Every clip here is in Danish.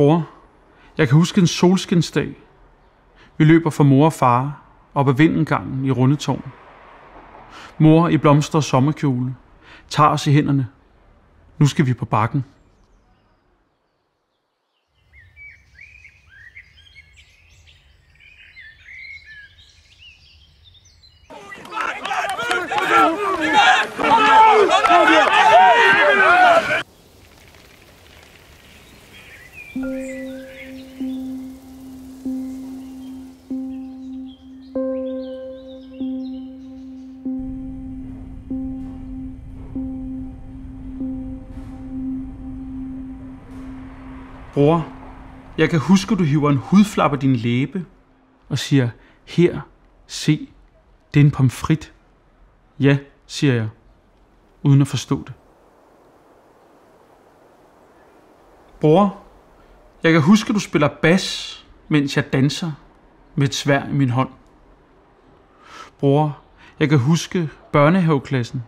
Bror, jeg kan huske en solskinsdag. Vi løber fra mor og far op ad vindengangen i Rundetårn. Mor i blomster og sommerkjole tager os i hænderne. Nu skal vi på bakken. Bror, jeg kan huske, at du hiver en hudflap af din læbe og siger, her, se, det er en pomfrit. Ja, siger jeg, uden at forstå det. Bror, jeg kan huske, at du spiller bas, mens jeg danser med et sværd i min hånd. Bror, jeg kan huske børnehaveklassen.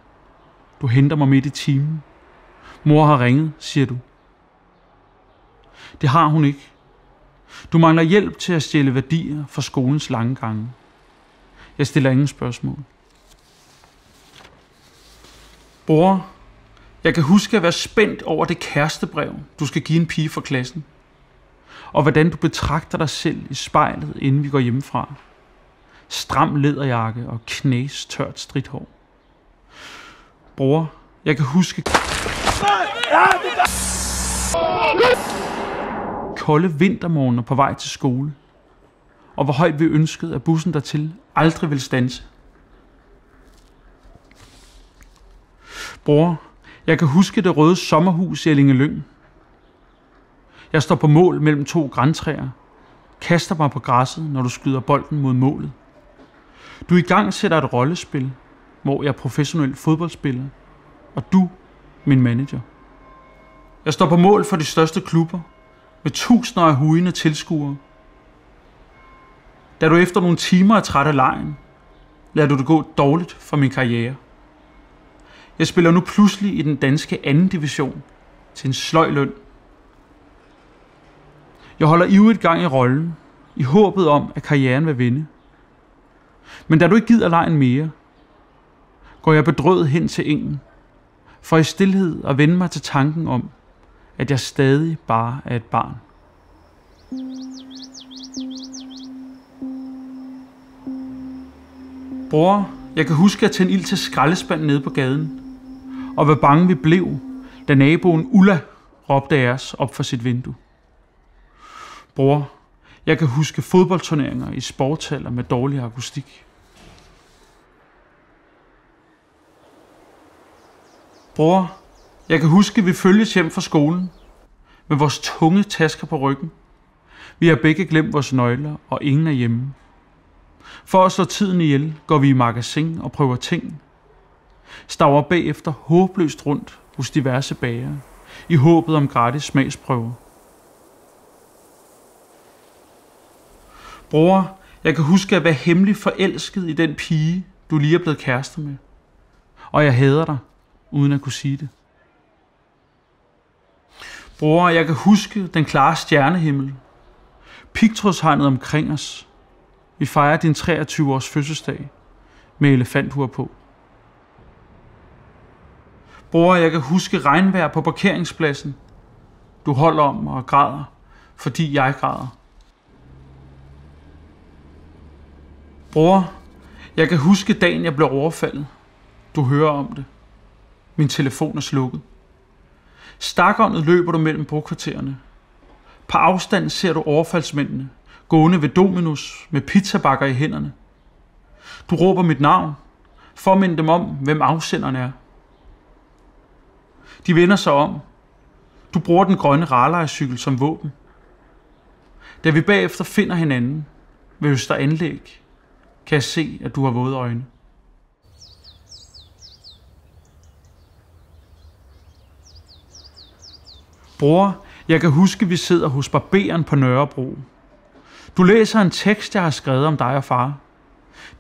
Du henter mig midt i timen. Mor har ringet, siger du. Det har hun ikke. Du mangler hjælp til at stjæle værdier fra skolens lange gange. Jeg stiller ingen spørgsmål. Bror, jeg kan huske at være spændt over det kærestebrev, du skal give en pige fra klassen. Og hvordan du betragter dig selv i spejlet, inden vi går hjemmefra. Stram læderjakke og knæstørt stridthår. Bror, jeg kan huske kolde vintermorgener på vej til skole, og hvor højt vi ønskede, at bussen dertil aldrig ville standse. Bror, jeg kan huske det røde sommerhus i Ellinge-Lyng. Jeg står på mål mellem 2 grantræer, kaster mig på græsset, når du skyder bolden mod målet. Du i gang sætter et rollespil, hvor jeg er professionel fodboldspiller, og du, min manager. Jeg står på mål for de største klubber, med tusinder af hujende tilskuere. Da du efter nogle timer er træt af legen, lader du det gå dårligt for min karriere. Jeg spiller nu pludselig i den danske 2. division til en sløj løn. Jeg holder ivrigt gang i rollen, i håbet om, at karrieren vil vinde. Men da du ikke gider legen mere, går jeg bedrøvet hen til engen, for i stilhed at vende mig til tanken om, at jeg stadig bare er et barn. Bror, jeg kan huske at tænde ild til skraldespanden nede på gaden, og hvor bange vi blev, da naboen Ulla råbte af os op for sit vindue. Bror, jeg kan huske fodboldturneringer i sportshaller med dårlig akustik. Bror, jeg kan huske, at vi følges hjem fra skolen med vores tunge tasker på ryggen. Vi har begge glemt vores nøgler, og ingen er hjemme. For at slå tiden ihjel, går vi i magasin og prøver ting. Staver bagefter håbløst rundt hos diverse bagere, i håbet om gratis smagsprøver. Bror, jeg kan huske at være hemmelig forelsket i den pige, du lige er blevet kæreste med. Og jeg hader dig, uden at kunne sige det. Bror, jeg kan huske den klare stjernehimmel. Pigtrådshegnet omkring os. Vi fejrer din 23-års fødselsdag med elefanthuer på. Bror, jeg kan huske regnvejr på parkeringspladsen. Du holder om og græder, fordi jeg græder. Bror, jeg kan huske dagen, jeg blev overfaldet. Du hører om det. Min telefon er slukket. Stakåndet løber du mellem brokvartererne. På afstand ser du overfaldsmændene gående ved Dominus med pizzabakker i hænderne. Du råber mit navn for at minde dem om, hvem afsenderen er. De vender sig om. Du bruger den grønne rarlejecykel som våben. Da vi bagefter finder hinanden ved Øster Anlæg, kan jeg se, at du har våde øjne. Bror, jeg kan huske, vi sidder hos barberen på Nørrebro. Du læser en tekst, jeg har skrevet om dig og far.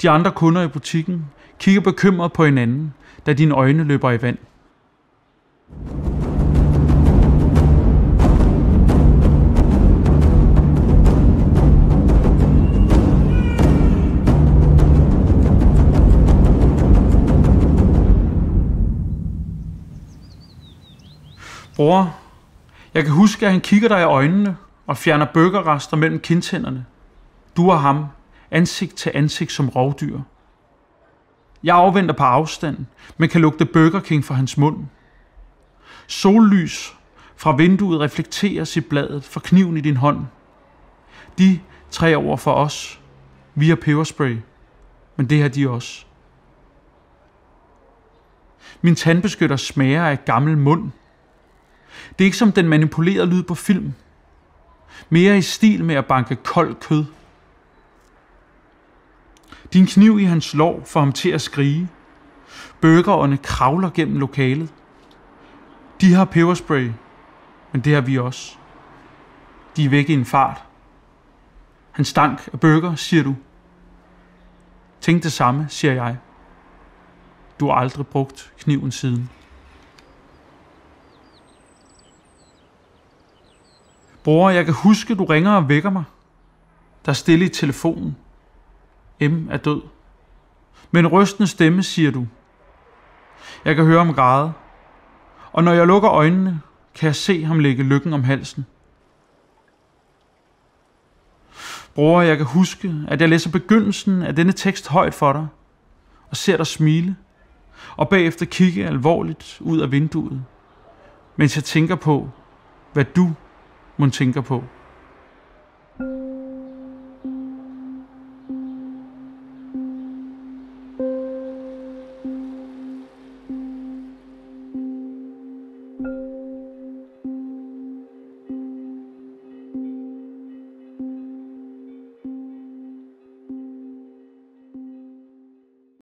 De andre kunder i butikken kigger bekymret på hinanden, da dine øjne løber i vand. Bror, jeg kan huske, at han kigger dig i øjnene og fjerner burgerrester mellem kindtænderne. Du og ham, ansigt til ansigt som rovdyr. Jeg afventer på afstand, men kan lugte Burger King fra hans mund. Sollys fra vinduet reflekteres i bladet fra kniven i din hånd. De 3 over for os. Vi har peberspray, men det har de også. Min tandbeskytter smager af gammel mund. Det er ikke som den manipulerede lyd på film. Mere i stil med at banke koldt kød. Din kniv i hans lår får ham til at skrige. Burgerne kravler gennem lokalet. De har peberspray, men det har vi også. De er væk i en fart. Han stank af burger, siger du. Tænk det samme, siger jeg. Du har aldrig brugt kniven siden. Bror, jeg kan huske, du ringer og vækker mig. Der er stille i telefonen. M er død. Med en rystende stemme siger du. Jeg kan høre ham græde. Og når jeg lukker øjnene, kan jeg se ham lægge lykken om halsen. Bror, jeg kan huske, at jeg læser begyndelsen af denne tekst højt for dig, og ser dig smile, og bagefter kigge alvorligt ud af vinduet, mens jeg tænker på, hvad du må tænker på.